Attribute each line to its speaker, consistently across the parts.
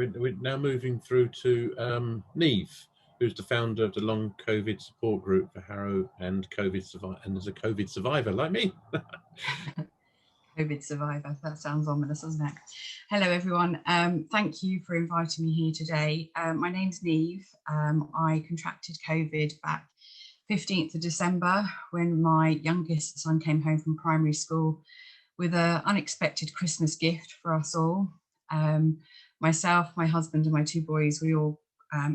Speaker 1: we're now moving through to Neve, who's the founder of the long COVID support group for Harrow and and is a COVID survivor like me.
Speaker 2: COVID survivor, that sounds ominous, doesn't it? Hello everyone, thank you for inviting me here today. My name's Neve. I contracted COVID back 15th of December when my youngest son came home from primary school with an unexpected Christmas gift for us all. Myself, my husband and my two boys, we all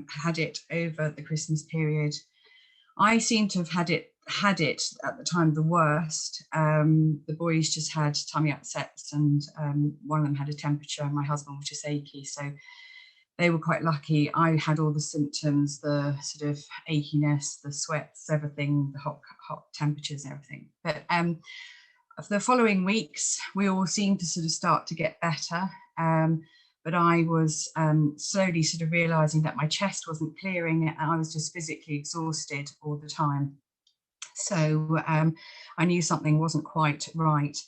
Speaker 2: had it over the Christmas period. I seem to have had it at the time the worst. The boys just had tummy upsets and one of them had a temperature and my husband was just achy, so they were quite lucky. I had all the symptoms, the sort of achiness, the sweats, everything, the hot temperatures and everything. But for the following weeks, we all seemed to sort of start to get better. But I was slowly sort of realizing that my chest wasn't clearing and I was just physically exhausted all the time. So I knew something wasn't quite right.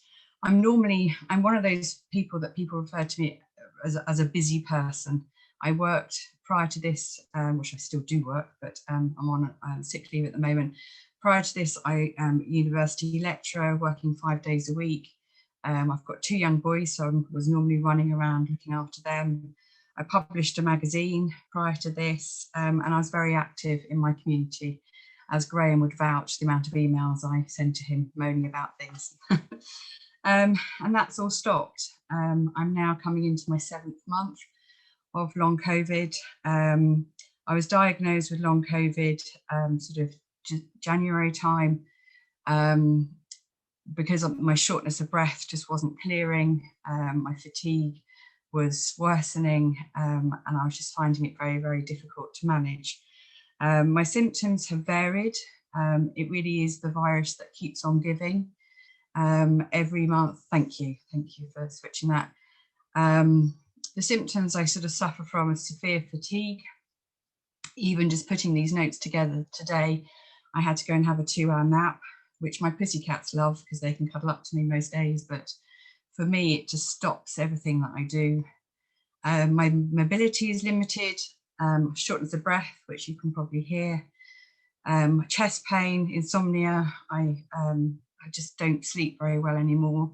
Speaker 2: I'm one of those people that people refer to me as a busy person. I worked prior to this, which I still do work, but I'm on sick leave at the moment. Prior to this, I am a university lecturer working 5 days a week. I've got two young boys, so I was normally running around looking after them. I published a magazine prior to this, and I was very active in my community, as Graham would vouch the amount of emails I sent to him moaning about things. And that's all stopped. I'm now coming into my 7th month of long COVID. I was diagnosed with long COVID sort of January time, because of my shortness of breath just wasn't clearing, my fatigue was worsening, and I was just finding it very, very difficult to manage. My symptoms have varied. It really is the virus that keeps on giving. Every month, thank you for switching that. The symptoms I sort of suffer from are severe fatigue. Even just putting these notes together today, I had to go and have a 2-hour nap, which my pussycats love because they can cuddle up to me most days. But for me, it just stops everything that I do. My mobility is limited, shortness of breath, which you can probably hear, chest pain, insomnia. I just don't sleep very well anymore.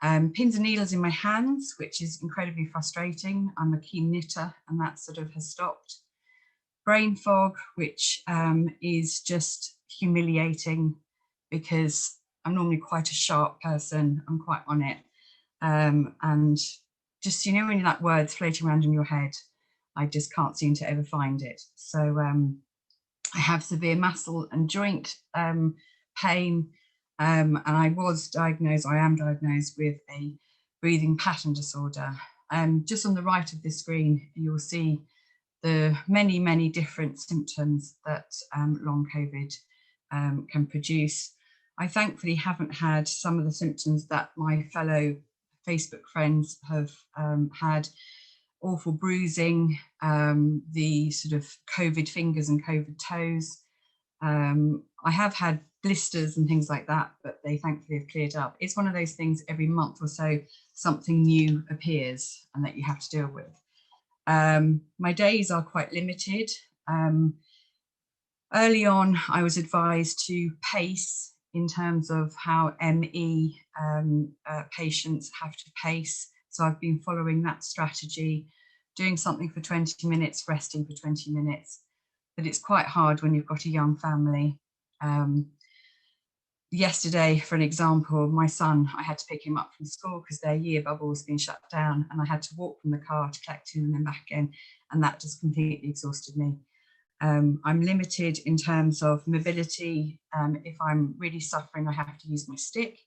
Speaker 2: Pins and needles in my hands, which is incredibly frustrating. I'm a keen knitter and that sort of has stopped. Brain fog, which is just humiliating because I'm normally quite a sharp person. I'm quite on it. And just, you know, when that word's floating around in your head, I just can't seem to ever find it. So I have severe muscle and joint pain. And I am diagnosed with a breathing pattern disorder. Just on the right of this screen, you'll see the many, many different symptoms that long COVID can produce. I thankfully haven't had some of the symptoms that my fellow Facebook friends have had. Awful bruising, the sort of COVID fingers and COVID toes. I have had blisters and things like that, but they thankfully have cleared up. It's one of those things every month or so, something new appears and that you have to deal with. My days are quite limited. Early on, I was advised to pace in terms of how ME patients have to pace. So I've been following that strategy, doing something for 20 minutes, resting for 20 minutes. But it's quite hard when you've got a young family. Yesterday, for an example, my son, I had to pick him up from school because their year bubble has been shut down and I had to walk from the car to collect him and then back again. And that just completely exhausted me. I'm limited in terms of mobility. If I'm really suffering, I have to use my stick.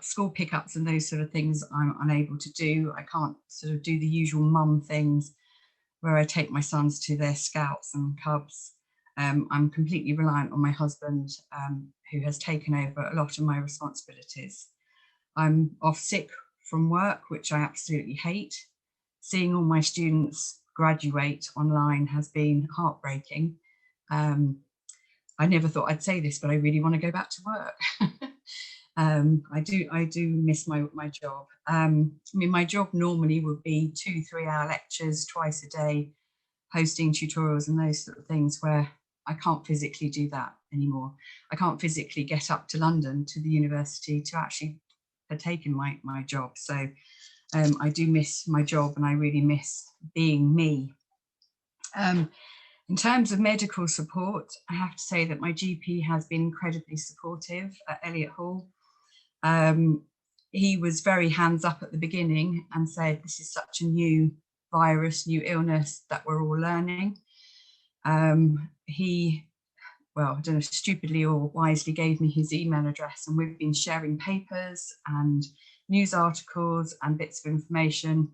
Speaker 2: School pickups and those sort of things I'm unable to do. I can't sort of do the usual mum things where I take my sons to their scouts and cubs. I'm completely reliant on my husband, who has taken over a lot of my responsibilities. I'm off sick from work, which I absolutely hate. Seeing all my students graduate online has been heartbreaking. I never thought I'd say this, but I really want to go back to work. I do miss my job. I mean, my job normally would be 2-3 hour lectures twice a day, hosting tutorials and those sort of things, where I can't physically do that anymore. I can't physically get up to London to the university to actually partake in my job. So I do miss my job, and I really miss being me. In terms of medical support, I have to say that my GP has been incredibly supportive at Elliot Hall. He was very hands up at the beginning and said, this is such a new virus, new illness that we're all learning. He, well, I don't know, stupidly or wisely gave me his email address, and we've been sharing papers and news articles and bits of information.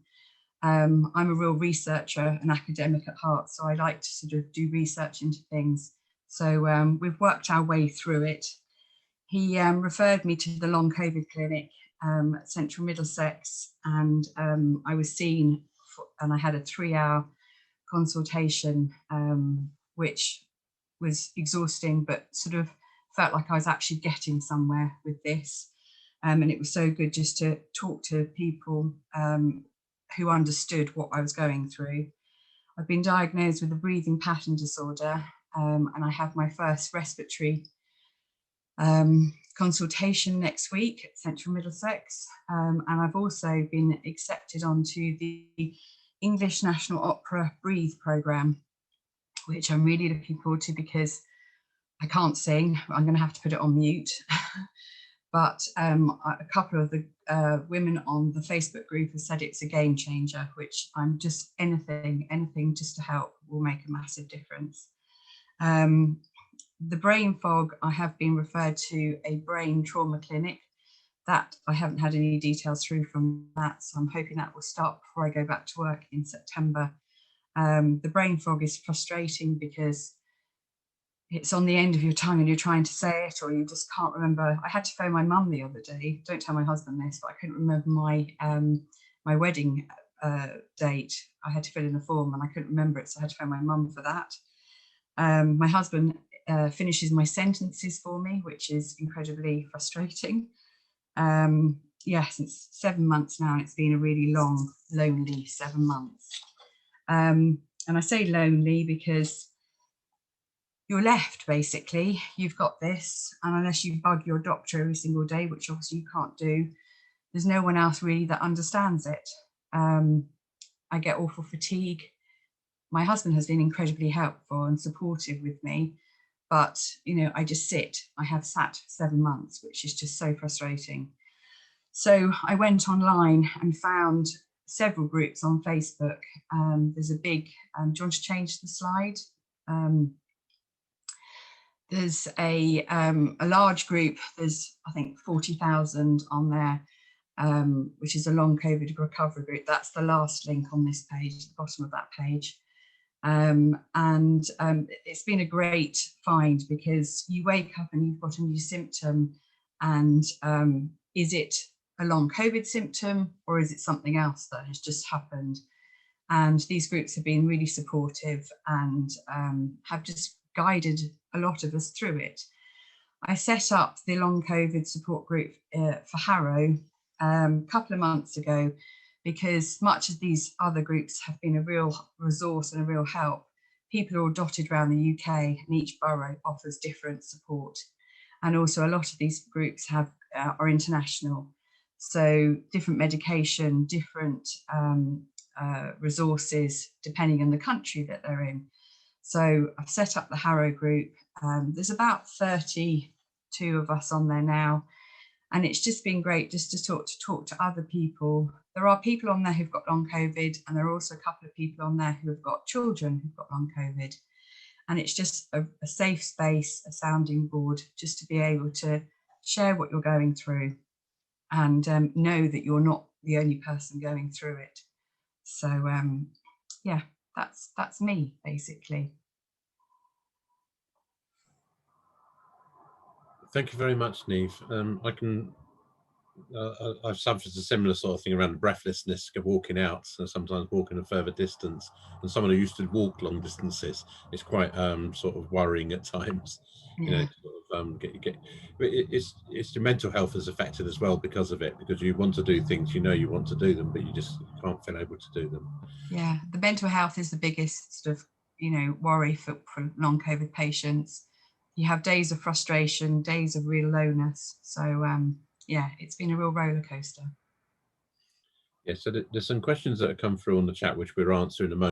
Speaker 2: I'm a real researcher, an academic at heart, so I like to sort of do research into things. So we've worked our way through it. He referred me to the long COVID clinic at Central Middlesex, and I was seen and I had a 3-hour consultation, which was exhausting, but sort of felt like I was actually getting somewhere with this. And it was so good just to talk to people who understood what I was going through. I've been diagnosed with a breathing pattern disorder, and I have my first respiratory consultation next week at Central Middlesex. And I've also been accepted onto the English National Opera Breathe programme, which I'm really looking forward to because I can't sing. I'm going to have to put it on mute. But a couple of the women on the Facebook group have said it's a game changer, which I'm just anything just to help will make a massive difference. The brain fog, I have been referred to a brain trauma clinic. That I haven't had any details through from that, so I'm hoping that will start before I go back to work in September. The brain fog is frustrating because it's on the end of your tongue and you're trying to say it, or you just can't remember. I had to phone my mum the other day. Don't tell my husband this, but I couldn't remember my wedding date. I had to fill in a form and I couldn't remember it, so I had to phone my mum for that. My husband finishes my sentences for me, which is incredibly frustrating. Yes, it's 7 months now, and it's been a really long, lonely 7 months. And I say lonely because you're left, basically. You've got this, and unless you bug your doctor every single day, which obviously you can't do, there's no one else really that understands it. I get awful fatigue. My husband has been incredibly helpful and supportive with me, but I just sit. I have sat for 7 months, which is just so frustrating. So I went online and found several groups on Facebook. There's a big, do you want to change the slide? There's a large group. There's, I think, 40,000 on there, which is a long COVID recovery group. That's the last link on this page, the bottom of that page. It's been a great find because you wake up and you've got a new symptom, and is it a long COVID symptom or is it something else that has just happened? And these groups have been really supportive and have just guided a lot of us through it. I set up the long COVID support group for Harrow a couple of months ago because much as these other groups have been a real resource and a real help, people are all dotted around the UK and each borough offers different support. And also a lot of these groups are international. So different medication, different resources, depending on the country that they're in. So I've set up the Harrow group. There's about 32 of us on there now. And it's just been great just to talk to other people. There are people on there who've got long COVID, and there are also a couple of people on there who have got children who've got long COVID. And it's just a safe space, a sounding board, just to be able to share what you're going through and know that you're not the only person going through it. So yeah, that's me basically.
Speaker 1: Thank you very much, Neve. I can I've suffered a similar sort of thing around the breathlessness of walking out, and sometimes walking a further distance. And someone who used to walk long distances, it's quite sort of worrying at times. You know,
Speaker 2: Yeah.
Speaker 1: sort of, it's your mental health is affected as well because of it, because you want to do things, you know, you want to do them, but you just can't feel able to do them.
Speaker 2: Yeah, the mental health is the biggest sort of, worry for long COVID patients. You have days of frustration, days of real lowness. So yeah, it's been a real roller coaster.
Speaker 1: Yeah, so there's some questions that have come through on the chat which we're answering in a moment.